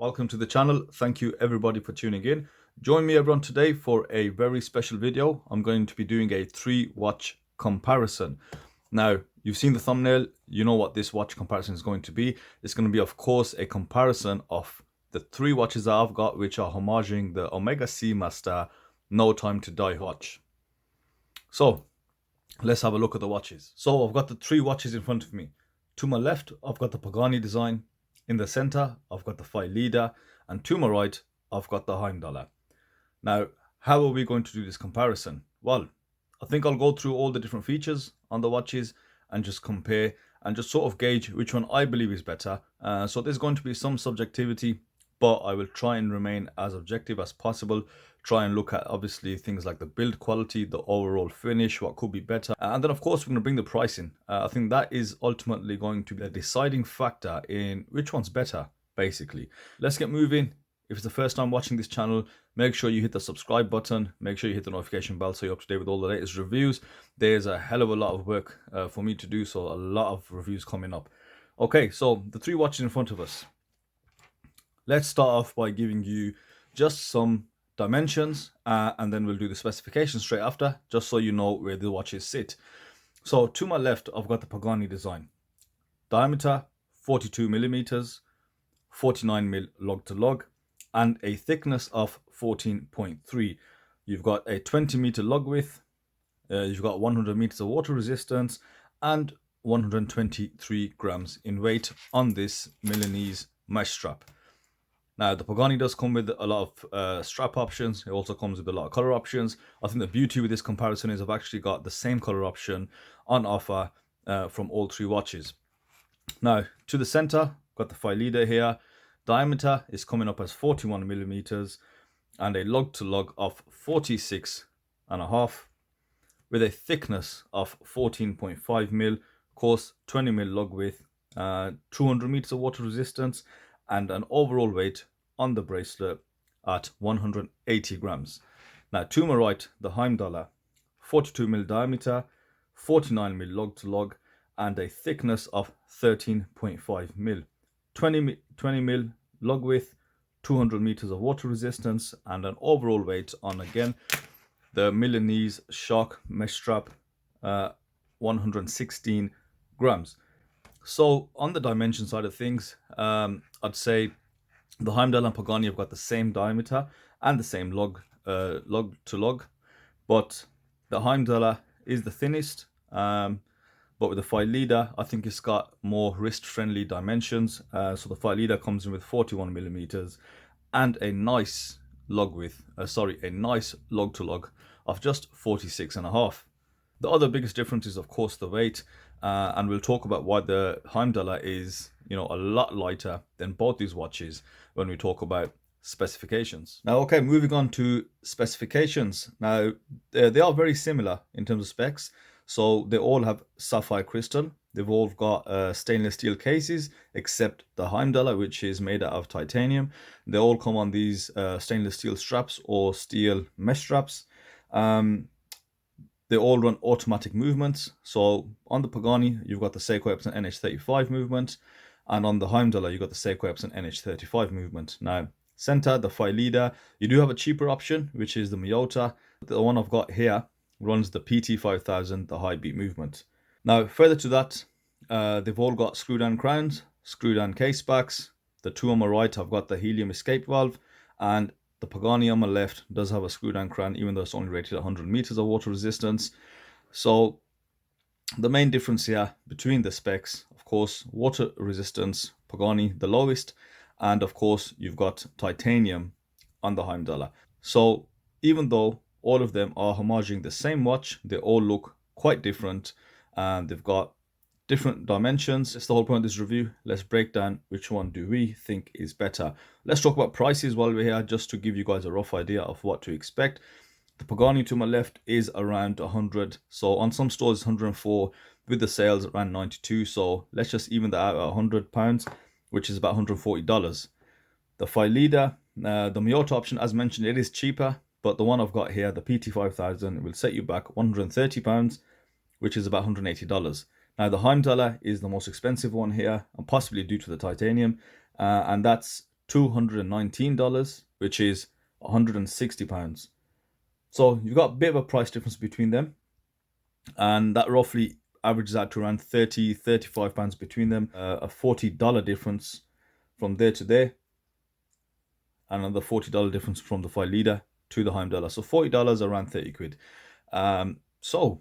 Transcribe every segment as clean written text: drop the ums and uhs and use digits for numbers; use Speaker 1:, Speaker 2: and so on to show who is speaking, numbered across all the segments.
Speaker 1: Welcome to the channel. Thank you everybody for tuning in. Join me everyone today for a very special video. I'm going to be doing a 3-watch comparison. Now, you've seen the thumbnail, you know what this watch comparison is going to be. It's going to be, of course, a comparison of the 3 watches that I've got, which are homaging the Omega Seamaster No Time to Die watch. So, let's have a look at the watches. So, I've got the 3 watches in front of me. To my left, I've got the Pagani Design. In the center, I've got the Phylida, and to my right, I've got the Heimdallr. Now, how are we going to do this comparison? Well, I think I'll go through all the different features on the watches and just compare and just sort of gauge which one I believe is better. So there's going to be some subjectivity, but I will try and remain as objective as possible. Try and look at obviously things like the build quality, the overall finish, what could be better, and then of course we're going to bring the price in. I think that is ultimately going to be a deciding factor in which one's better, basically. Let's get moving. If it's the first time watching this channel, make sure you hit the subscribe button, make sure you hit the notification bell so you're up to date with all the latest reviews. There's a hell of a lot of work for me to do, so a lot of reviews coming up. Okay, so the 3 watches in front of us. Let's start off by giving you just some dimensions and then we'll do the specifications straight after, just so you know where the watches sit. So to my left, I've got the Pagani Design. Diameter 42 millimeters, 49 mil lug to lug, and a thickness of 14.3. You've got a 20-meter lug width, you've got 100 meters of water resistance, and 123 grams in weight on this Milanese mesh strap. Now, the Pagani does come with a lot of strap options. It also comes with a lot of color options. I think the beauty with this comparison is I've actually got the same color option on offer from all 3 watches. Now, to the center, got the Phylida here. Diameter is coming up as 41 millimeters and a lug to lug of 46.5 with a thickness of 14.5 mil. Of course, 20 mil lug width, 200 meters of water resistance, and an overall weight on the bracelet at 180 grams. Now to my right, the Heimdallr, 42 mil diameter, 49 mil lug to lug, and a thickness of 13.5 mil, 20 mil lug width, 200 meters of water resistance, and an overall weight on, again, the Milanese shock mesh strap, 116 grams. So on the dimension side of things, I'd say the Heimdallr and Pagani have got the same diameter and the same lug to lug, but the Heimdallr is the thinnest. But with the Phylida, I think it's got more wrist-friendly dimensions. So the Phylida comes in with 41 millimeters and a nice lug width, a nice lug to lug of just 46.5. The other biggest difference is, of course, the weight, and we'll talk about why the Heimdallr is, a lot lighter than both these watches when we talk about specifications. Now, okay, moving on to specifications. Now, they are very similar in terms of specs. So they all have sapphire crystal. They've all got stainless steel cases, except the Heimdallr, which is made out of titanium. They all come on these stainless steel straps or steel mesh straps. They all run automatic movements. So on the Pagani, you've got the Seiko Epson NH35 movement. And on the Heimdallr, you've got the Seiko Epson NH35 movement. Now, center, the Phylida, you do have a cheaper option, which is the Miyota. The one I've got here runs the PT5000, the high beat movement. Now, further to that, they've all got screw-down crowns, screw-down case backs. The 2 on my right, I've got the helium escape valve, and the Pagani on my left does have a screw-down crown, even though it's only rated at 100 meters of water resistance. So the main difference here between the specs, of course, water resistance, Pagani the lowest, and of course you've got titanium on the Heimdallr. So even though all of them are homaging the same watch, they all look quite different and they've got different dimensions. It's the whole point of this review. Let's break down which one do we think is better. Let's talk about prices while we're here, just to give you guys a rough idea of what to expect. The Pagani to my left is around 100. So on some stores, 104, with the sales around 92. So let's just even that out at £100, which is about $140. The Phylida, the Miyota option, as mentioned, it is cheaper, but the one I've got here, the PT5000, will set you back £130, which is about $180. Now, the Heimdallr is the most expensive one here, and possibly due to the titanium, and that's $219, which is £160. So you've got a bit of a price difference between them, and that roughly averages out to around £35 between them. A $40 difference from there to there, and another $40 difference from the Phylida to the Heimdallr. So $40, around 30 quid. So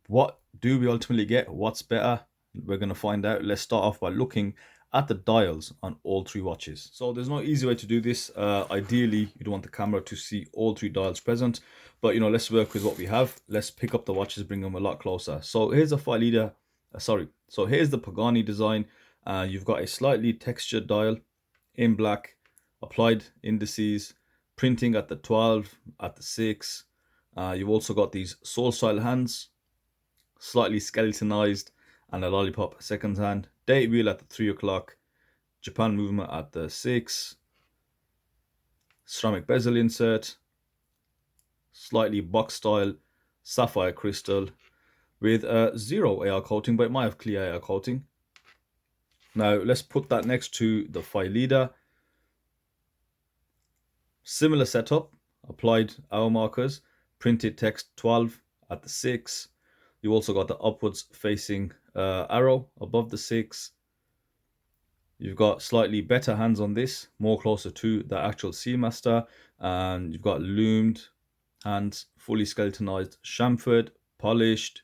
Speaker 1: what do we ultimately get? What's better? We're going to find out. Let's start off by looking at the dials on all three watches. So there's no easy way to do this. Ideally, you'd want the camera to see all three dials present, but you know, let's work with what we have. Let's pick up the watches, bring them a lot closer. So here's a Phylida, so here's the Pagani Design. You've got a slightly textured dial in black, applied indices, printing at the 12, at the 6. You've also got these soul style hands, slightly skeletonized, and a lollipop second hand. Date wheel at the 3 o'clock, Japan movement at the 6, ceramic bezel insert, slightly box style sapphire crystal with zero AR coating, but it might have clear AR coating. Now let's put that next to the Phylida. Similar setup, applied hour markers, printed text 12 at the 6. You also got the upwards facing arrow above the 6. You've got slightly better hands on this, more closer to the actual seamaster, and you've got loomed hands, fully skeletonized, chamfered, polished.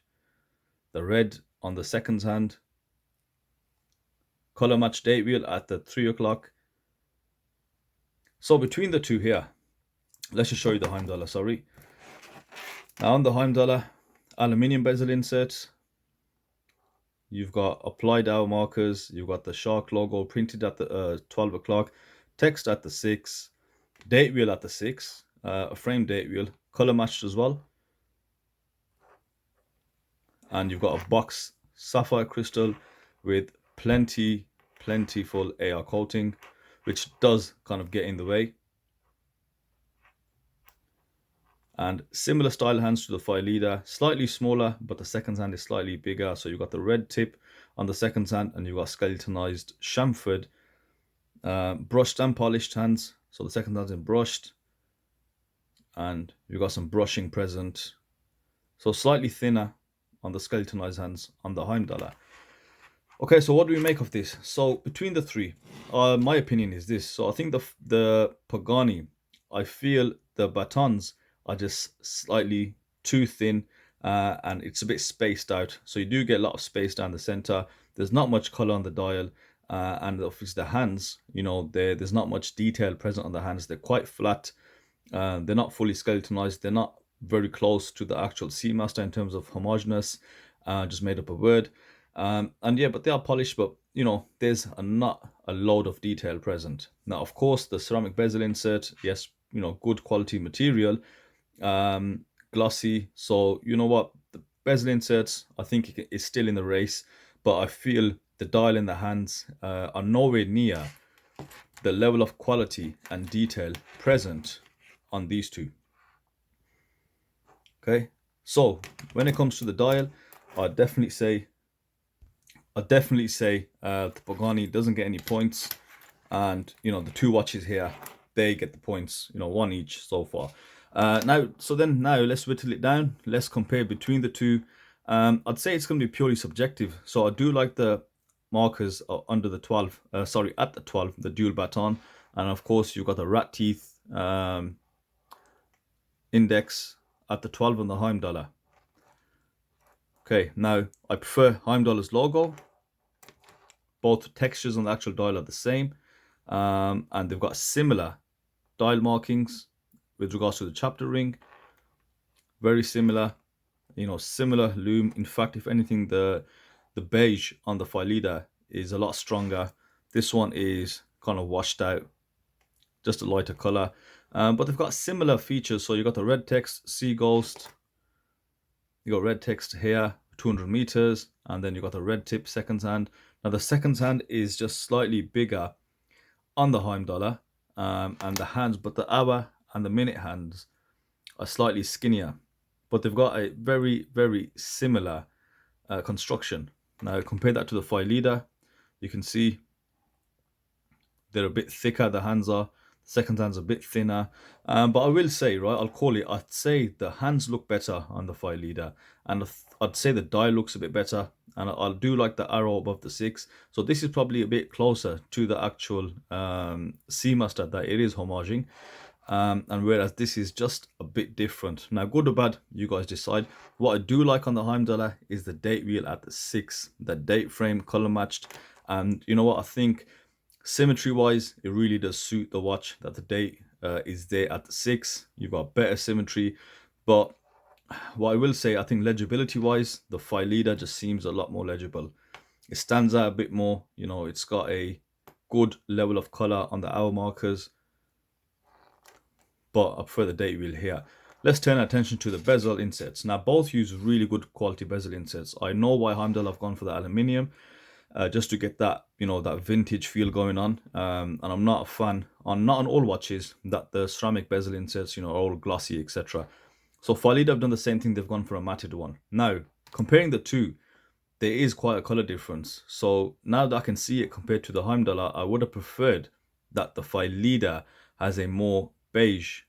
Speaker 1: The red on the second hand. Color match date wheel at the 3 o'clock. So between the two here, let's just show you the Heimdallr, sorry. Now on the Heimdallr, aluminium bezel inserts. You've got applied hour markers. You've got the shark logo printed at the 12 o'clock. Text at the 6. Date wheel at the 6. A frame date wheel. Color matched as well. And you've got a box sapphire crystal with plentiful AR coating, which does kind of get in the way. And similar style hands to the Phylida, slightly smaller, but the second hand is slightly bigger. So you've got the red tip on the second hand, and you've got skeletonized, chamfered, brushed and polished hands. So the second hand's in brushed, and you've got some brushing present. So slightly thinner on the skeletonized hands on the Heimdallr. Okay, so what do we make of this? So between the three, my opinion is this. So I think the Pagani, I feel the batons are just slightly too thin, and it's a bit spaced out. So you do get a lot of space down the center. There's not much color on the dial, and obviously the hands, you know, there's not much detail present on the hands. They're quite flat. They're not fully skeletonized. They're not very close to the actual seamaster in terms of homogeneous. Just made up a word. And yeah, but they are polished, but you know, there's not a load of detail present. Now, of course, the ceramic bezel insert, yes, you know, good quality material, glossy. So you know what, the bezel inserts, I think is still in the race, but I feel the dial in the hands are nowhere near the level of quality and detail present on these two. Okay, so when it comes to the dial, I'd definitely say the Pagani doesn't get any points, and you know, the two watches here, they get the points, you know, one each so far. Now let's whittle it down. Let's compare between the two. I'd say it's going to be purely subjective. So I do like the markers under the 12, at the 12, the dual baton, and of course you've got the rat teeth index at the 12 on the Heimdallr. Okay, now I prefer Heimdallr's logo. Both textures on the actual dial are the same, and they've got similar dial markings with regards to the chapter ring. Very similar, you know, similar lume. In fact, if anything, the beige on the Phylida is a lot stronger. This one is kind of washed out, just a lighter color, but they've got similar features. So you got the red text, Sea Ghost. You got red text here, 200 meters, and then you got the red tip second hand. Now the second hand is just slightly bigger on the Heimdallr, and the hands, but the hour and the minute hands are slightly skinnier, but they've got a very similar construction. Now compare that to the Phylida, you can see they're a bit thicker, the hands are. The second hand's a bit thinner. But I will say, right, I'd say the hands look better on the Phylida, and I'd say the dial looks a bit better, and I do like the arrow above the 6. So this is probably a bit closer to the actual Seamaster that it is homaging. And whereas this is just a bit different. Now, good or bad, you guys decide. What I do like on the Heimdallr is the date wheel at the 6, the date frame color matched. And you know what, I think symmetry wise, it really does suit the watch that the date is there at the 6. You've got better symmetry. But what I will say, I think legibility wise, the Phylida just seems a lot more legible. It stands out a bit more. You know, it's got a good level of color on the hour markers, but I prefer the date wheel here. Let's turn our attention to the bezel insets. Now, both use really good quality bezel insets. I know why Heimdallr have gone for the aluminium, just to get that, you know, that vintage feel going on. And I'm not a fan, not on all watches, that the ceramic bezel insets, you know, are all glossy, etc. So Phylida have done the same thing. They've gone for a matted one. Now, comparing the two, there is quite a color difference. So now that I can see it compared to the Heimdallr, I would have preferred that the Phylida has a more beige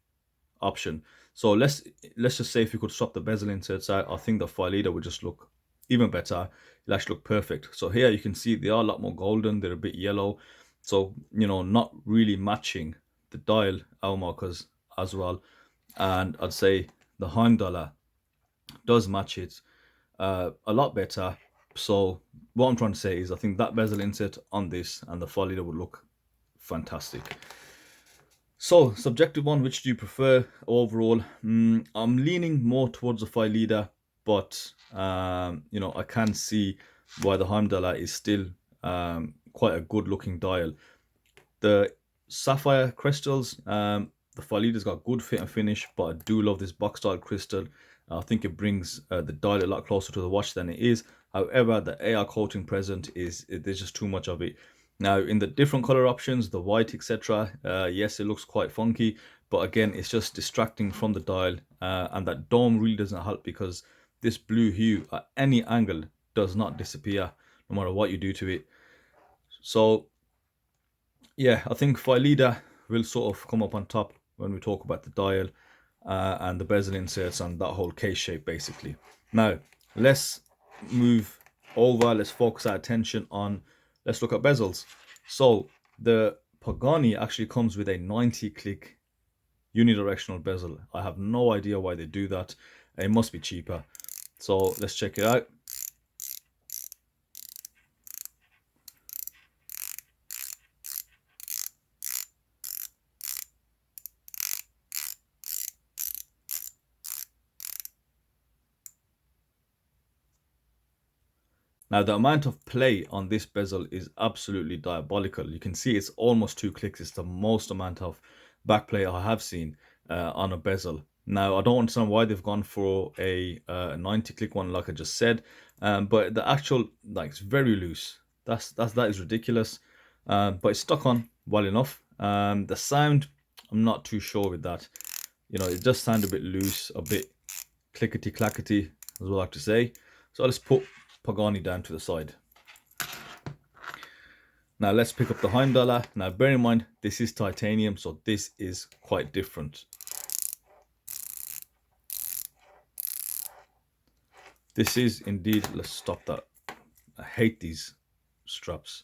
Speaker 1: option. So let's just say if you could swap the bezel inserts out, I think the Phylida would just look even better. It'll actually look perfect. So here you can see they are a lot more golden. They're a bit yellow. So, you know, not really matching the dial hour markers as well. And I'd say the Heimdallr does match it a lot better. So what I'm trying to say is I think that bezel insert on this and the Phylida would look fantastic. So subjective one, which do you prefer overall? I'm leaning more towards the Phylida, but you know, I can see why the Heimdallr is still quite a good looking dial. The sapphire crystals, the Phylida's got good fit and finish, but I do love this box style crystal. I think it brings the dial a lot closer to the watch than it is. However, the AR coating present there's just too much of it. Now, in the different color options, the white, etc., yes, it looks quite funky, but again, it's just distracting from the dial, and that dome really doesn't help because this blue hue at any angle does not disappear, no matter what you do to it. So, yeah, I think Phylida will sort of come up on top when we talk about the dial and the bezel inserts and that whole case shape, basically. Now, let's move over. Let's focus our attention on, let's look at bezels. So the Pagani actually comes with a 90-click unidirectional bezel. I have no idea why they do that. It must be cheaper. So let's check it out. Now, the amount of play on this bezel is absolutely diabolical. You can see it's almost 2 clicks. It's the most amount of back play I have seen on a bezel. Now, I don't understand why they've gone for a 90-click one, like I just said. But the actual, like, it's very loose. That is ridiculous. But it's stuck on well enough. The sound, I'm not too sure with that. You know, it does sound a bit loose, a bit clickety-clackety, as we like to say. So let's put Pagani down to the side. Now let's pick up the Heimdallr. Now bear in mind, this is titanium, so this is quite different. This is indeed, let's stop that. I hate these straps.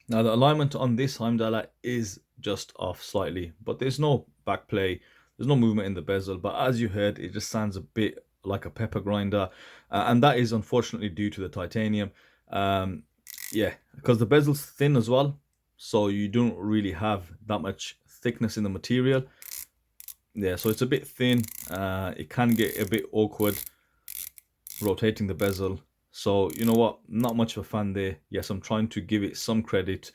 Speaker 1: Now the alignment on this Heimdallr is just off slightly, but there's no back play, there's no movement in the bezel, but as you heard, it just sounds a bit like a pepper grinder, and that is unfortunately due to the titanium. Yeah, because the bezel's thin as well, so you don't really have that much thickness in the material. Yeah, so it's a bit thin. It can get a bit awkward rotating the bezel. So, you know what, not much of a fan there. Yes, I'm trying to give it some credit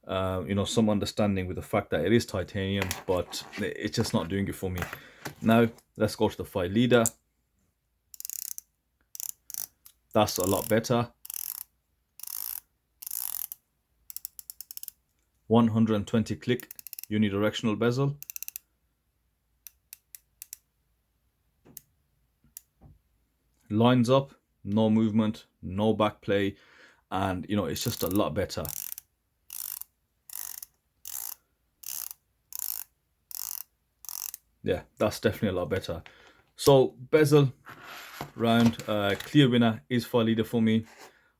Speaker 1: you know, some understanding with the fact that it is titanium, but it's just not doing it for me. Now let's go to the Phylida. That's a lot better. 120 click unidirectional bezel. Lines up, no movement, no back play, and you know, it's just a lot better. Yeah, that's definitely a lot better. So bezel round, clear winner is Phylida for me.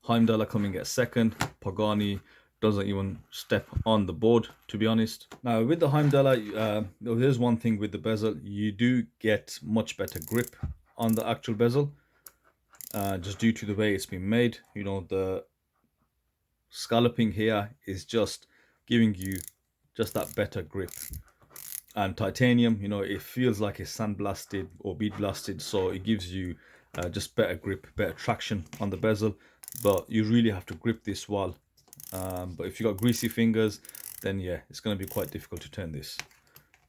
Speaker 1: Heimdallr coming at second. Pagani doesn't even step on the board, to be honest. Now with the Heimdallr, there's one thing with the bezel, you do get much better grip on the actual bezel, just due to the way it's been made. You know, the scalloping here is just giving you just that better grip. And titanium, you know, it feels like it's sandblasted or bead blasted, so it gives you just better grip, better traction on the bezel. But you really have to grip this well. But if you got greasy fingers, then yeah, it's going to be quite difficult to turn this.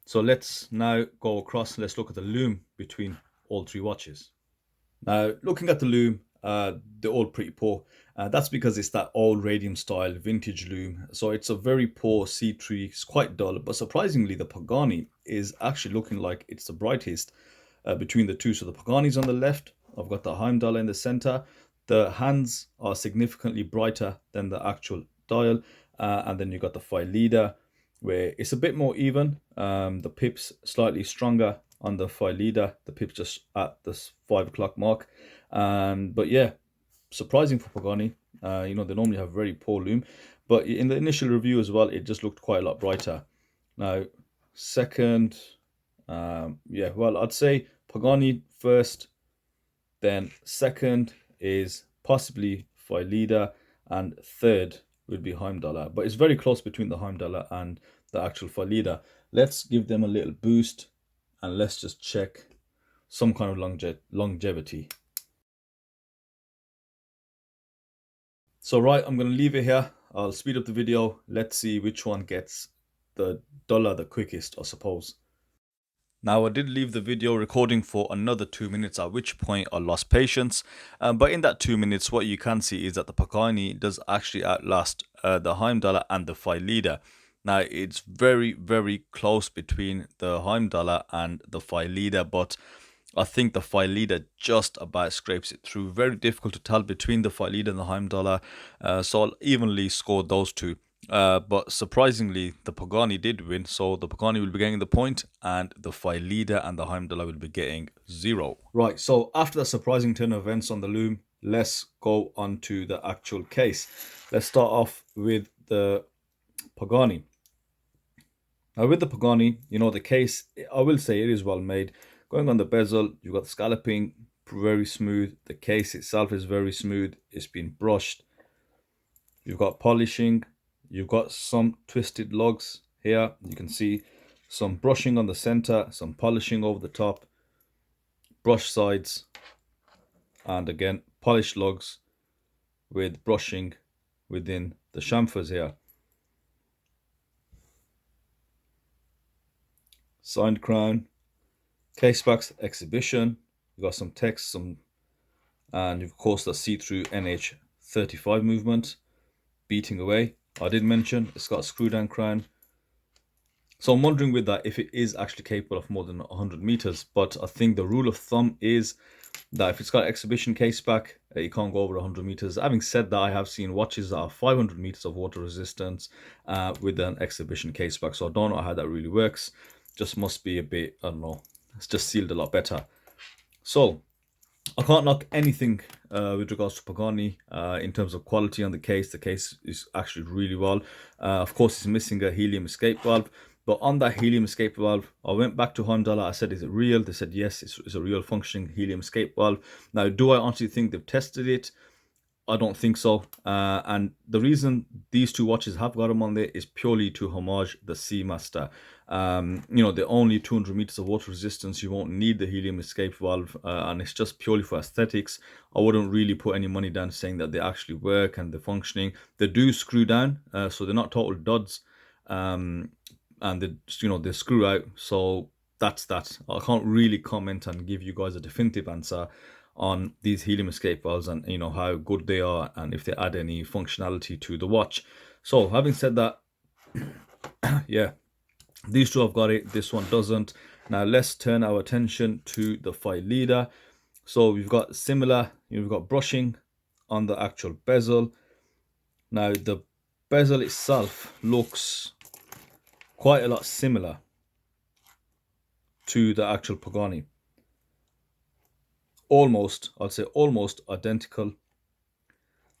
Speaker 1: So let's now go across. Let's look at the lume between all three watches. Now, looking at the lume, they're all pretty poor. That's because it's that old radium style vintage lume. So it's a very poor C3. It's quite dull, but surprisingly, the Pagani is actually looking like it's the brightest between the two. So the Pagani's on the left. I've got the Heimdallr in the center. The hands are significantly brighter than the actual dial. And then you've got the Phylida, where it's a bit more even. The pips slightly stronger on the Phylida. The pips just at this 5 o'clock mark. But yeah, surprising for Pagani. You know, they normally have very poor lume, but in the initial review as well, it just looked quite a lot brighter. Now, second, yeah, well, I'd say Pagani first, then second is possibly Phylida, and third would be Heimdallr. But it's very close between the Heimdallr and the actual Phylida. Let's give them a little boost, and let's just check some kind of longevity. So right, I'm going to leave it here. I'll speed up the video. Let's see which one gets the dollar the quickest, I suppose. Now, I did leave the video recording for another 2 minutes, at which point I lost patience. But in that 2 minutes, what you can see is that the Pagani does actually outlast the Heimdallr and the Phylida. Now, it's very, very close between the Heimdallr and the Phylida, but I think the Phylida just about scrapes it through. Very difficult to tell between the Phylida and the Heimdallr, so I'll evenly score those two. But surprisingly, the Pagani did win, so the Pagani will be getting the point, and the Phylida and the Heimdallr will be getting 0. Right, so after that surprising turn of events on the lume, let's go on to the actual case. Let's start off with the Pagani. Now with the Pagani, you know, the case, I will say it is well made. Going on the bezel, you've got the scalloping, very smooth. The case itself is very smooth. It's been brushed. You've got polishing. You've got some twisted lugs here. You can see some brushing on the center, some polishing over the top, brush sides, and again, polished lugs with brushing within the chamfers here. Signed crown. Casebacks exhibition. You've got some text, and of course the see-through NH35 movement beating away. I did mention it's got a screw down crown. So I'm wondering with that if it is actually capable of more than 100 meters, but I think the rule of thumb is that if it's got exhibition caseback, you can't go over 100 meters. Having said that, I have seen watches that are 500 meters of water resistance with an exhibition caseback, so I don't know how that really works. Just must be a bit, I don't know, it's just sealed a lot better. So I can't knock anything with regards to Pagani in terms of quality on the case. The case is actually really well. Of course, it's missing a helium escape valve. But on that helium escape valve, I went back to Heimdallr. I said, is it real? They said, yes, it's a real functioning helium escape valve. Now, do I honestly think they've tested it? I don't think so. And the reason these two watches have got them on there is purely to homage the Seamaster. You know, they're only 200 meters of water resistance. You won't need the helium escape valve, and it's just purely for aesthetics. I wouldn't really put any money down saying that they actually work and they're functioning. They do screw down, so they're not total duds. And they, you know, they screw out. So that's that. I can't really comment and give you guys a definitive answer on these helium escape valves and, you know, how good they are and if they add any functionality to the watch. So having said that, yeah, these two have got it, this one doesn't. Now let's turn our attention to the Phylida. So we've got similar, you know, we've got brushing on the actual bezel. Now the bezel itself looks quite a lot similar to the actual Pagani. Almost, I'd say almost identical.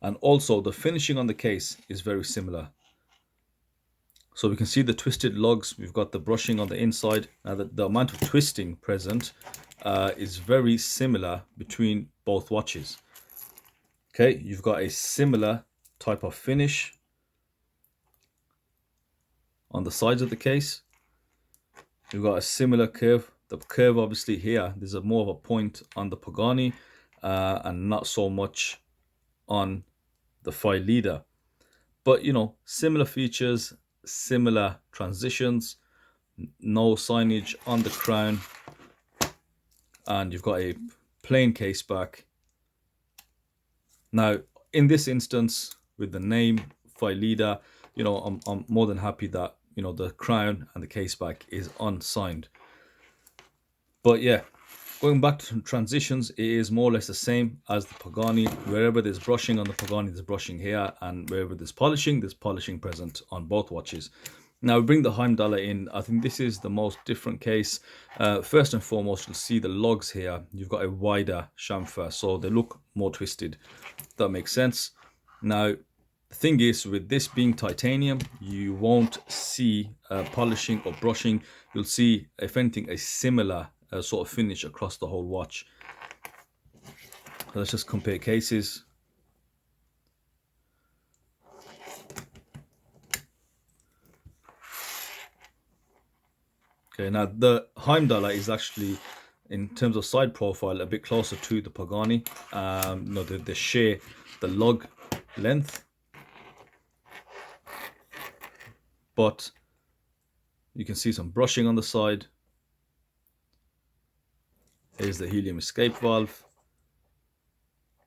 Speaker 1: And also the finishing on the case is very similar. So we can see the twisted lugs. We've got the brushing on the inside. Now the amount of twisting present is very similar between both watches. Okay, you've got a similar type of finish on the sides of the case. You've got a similar curve. The curve obviously here, there's a more of a point on the Pagani and not so much on the Phylida. But, you know, similar features, similar transitions, no signage on the crown, and you've got a plain case back. Now, in this instance, with the name Phylida, you know, I'm more than happy that, you know, the crown and the case back is unsigned. But yeah, going back to transitions, it is more or less the same as the Pagani. Wherever there's brushing on the Pagani, there's brushing here, and wherever there's polishing present on both watches. Now we bring the Heimdallr in. I think this is the most different case. First and foremost, you'll see the lugs here. You've got a wider chamfer, so they look more twisted. That makes sense. Now, the thing is, with this being titanium, you won't see polishing or brushing. You'll see, if anything, a similar sort of finish across the whole watch. So let's just compare cases. Okay, now the Heimdallr is actually, in terms of side profile, a bit closer to the Pagani. No, they share the lug length, but you can see some brushing on the side. Here's the helium escape valve.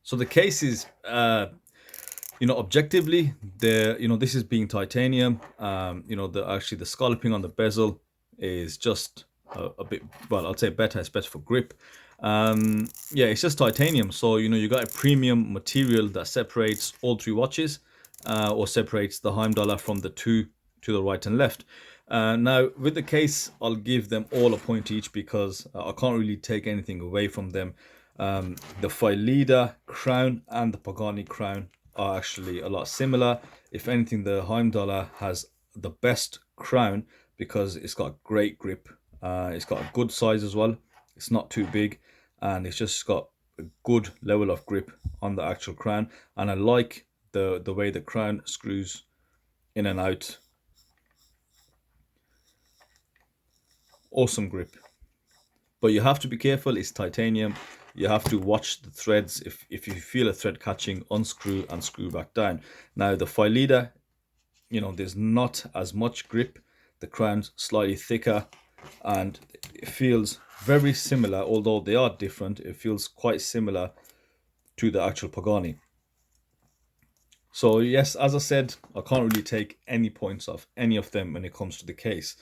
Speaker 1: So the case is, you know, objectively, you know, this is being titanium. You know, actually the scalloping on the bezel is just a bit, well, I'd say better. It's better for grip. Yeah, it's just titanium. So, you know, you got a premium material that separates all three watches, or separates the Heimdallr from the two to the right and left. Now, with the case, I'll give them all a point each because I can't really take anything away from them. The Phylida crown and the Pagani crown are actually a lot similar. If anything, the Heimdallr has the best crown because it's got great grip. It's got a good size as well. It's not too big, and it's just got a good level of grip on the actual crown. And I like the way the crown screws in and out. Awesome grip. But you have to be careful, it's titanium. You have to watch the threads. If you feel a thread catching, unscrew and screw back down. Now the Phylida, you know, there's not as much grip. The crown's slightly thicker and it feels very similar, although they are different. It feels quite similar to the actual Pagani. So yes, as I said, I can't really take any points off any of them when it comes to the case.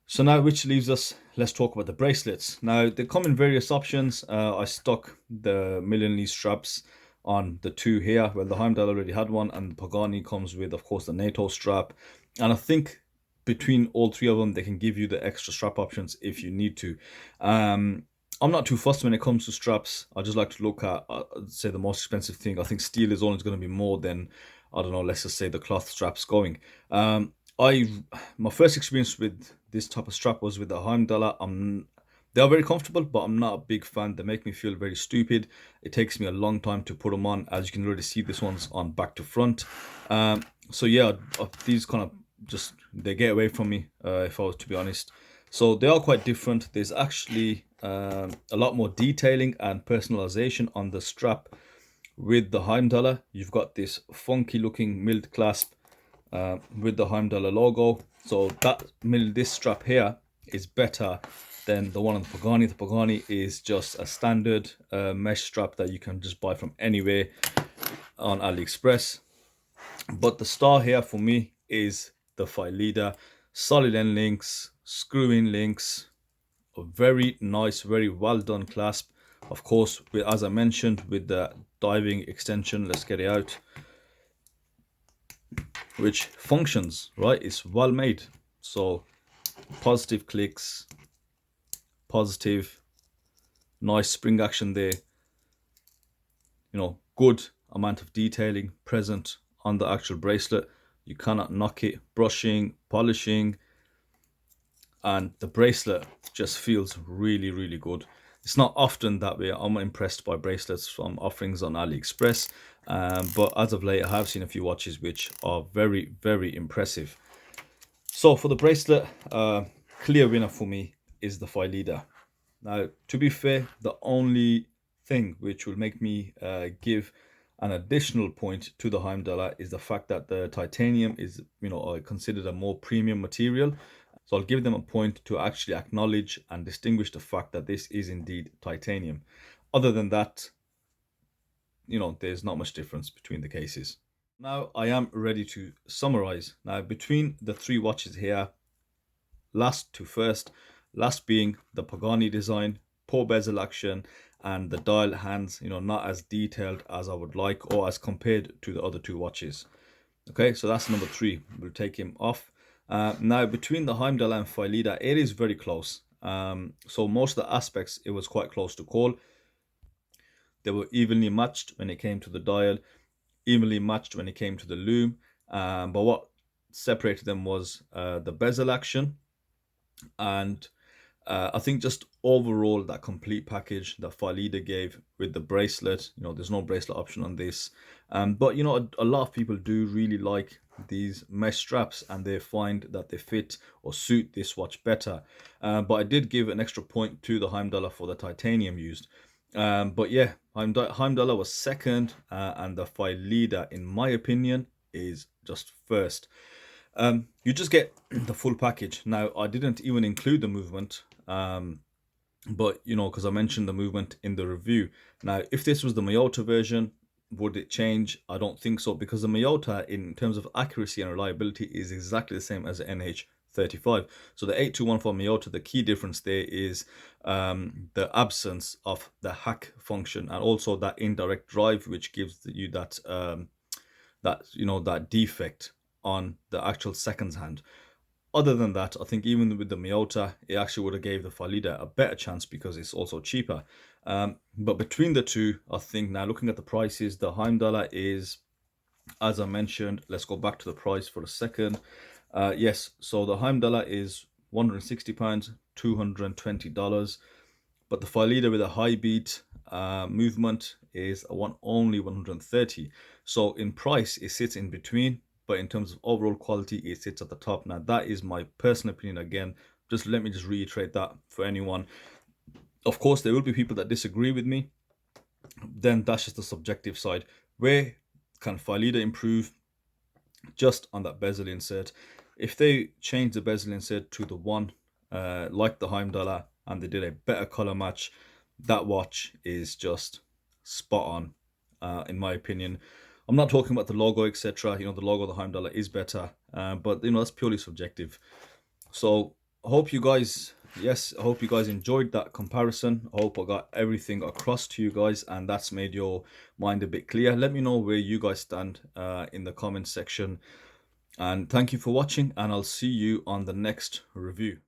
Speaker 1: So now, which leaves us, let's talk about the bracelets. Now, they come in various options. I stuck the Milanese straps on the two here. Well, the Heimdallr already had one, and the Pagani comes with, of course, the NATO strap. And I think between all three of them, they can give you the extra strap options if you need to. I'm not too fussed when it comes to straps. I just like to look at, say, the most expensive thing. I think steel is always going to be more than, I don't know, let's just say the cloth straps going. My first experience with this type of strap was with the Heimdallr. I'm They are very comfortable, but I'm not a big fan. They make me feel very stupid. It takes me a long time to put them on. As you can already see, this one's on back to front. So yeah, these kind of just, they get away from me, if I was to be honest. So they are quite different. There's actually a lot more detailing and personalization on the strap. With the Heimdallr, you've got this funky looking milled clasp with the Heimdallr logo. So this strap here is better than the one on the Pagani. The Pagani is just a standard mesh strap that you can just buy from anywhere on AliExpress. But the star here for me is the Phylida. Solid end links, screw-in links, a very nice, very well done clasp. Of course, as I mentioned, with the diving extension, let's get it out, which functions, right? It's well made. So positive clicks, positive, nice spring action there. You know, good amount of detailing present on the actual bracelet. You cannot knock it. Brushing, polishing, and the bracelet just feels really, really good. It's not often that way I'm impressed by bracelets from offerings on AliExpress, but as of late I have seen a few watches which are very, very impressive. So for the bracelet, clear winner for me is the Phylida. Now, to be fair, the only thing which will make me give an additional point to the Heimdallr is the fact that the titanium is, considered a more premium material. So I'll give them a point to actually acknowledge and distinguish the fact that this is indeed titanium. Other than that, there's not much difference between the cases. Now I am ready to summarize. Now, between the three watches here, last to first, last being the Pagani Design, poor bezel action, and the dial hands, not as detailed as I would like or as compared to the other two watches. Okay, so that's number 3. We'll take him off. Now, between the Heimdallr and Phylida, it is very close. So most of the aspects, it was quite close to call. They were evenly matched when it came to the dial, evenly matched when it came to the lume. But what separated them was the bezel action. And I think just overall that complete package that Phylida gave with the bracelet, there's no bracelet option on this. But a lot of people do really like these mesh straps and they find that they fit or suit this watch better. But I did give an extra point to the Heimdallr for the titanium used. But yeah, Heimdallr was second, and the Phylida, in my opinion, is just first. You just get the full package. Now, I didn't even include the movement, but because I mentioned the movement in the review. Now, if this was the Miyota version, would it change? I don't think so, because the Miyota, in terms of accuracy and reliability, is exactly the same as the NH35. So the 8214 Miyota, the key difference there is the absence of the hack function and also that indirect drive, which gives you that that defect on the actual seconds hand. Other than that, I think even with the Miyota, it actually would have gave the Phylida a better chance because it's also cheaper. But between the two, I think now looking at the prices, the Heimdallr is, as I mentioned, let's go back to the price for a second. Yes, so the Heimdallr is £160, $220. But the Phylida with a high beat movement is only 130. So in price, it sits in between, but in terms of overall quality, it sits at the top. Now, that is my personal opinion. Again, let me reiterate that for anyone. Of course, there will be people that disagree with me. Then that's just the subjective side. Where can Phylida improve? Just on that bezel insert. If they change the bezel insert to the one like the Heimdallr, and they did a better color match, that watch is just spot on, in my opinion. I'm not talking about the logo, etc. The logo of the Heimdallr is better, but that's purely subjective. So I hope you guys enjoyed that comparison. I hope I got everything across to you guys and that's made your mind a bit clear. Let me know where you guys stand in the comment section, and thank you for watching, and I'll see you on the next review.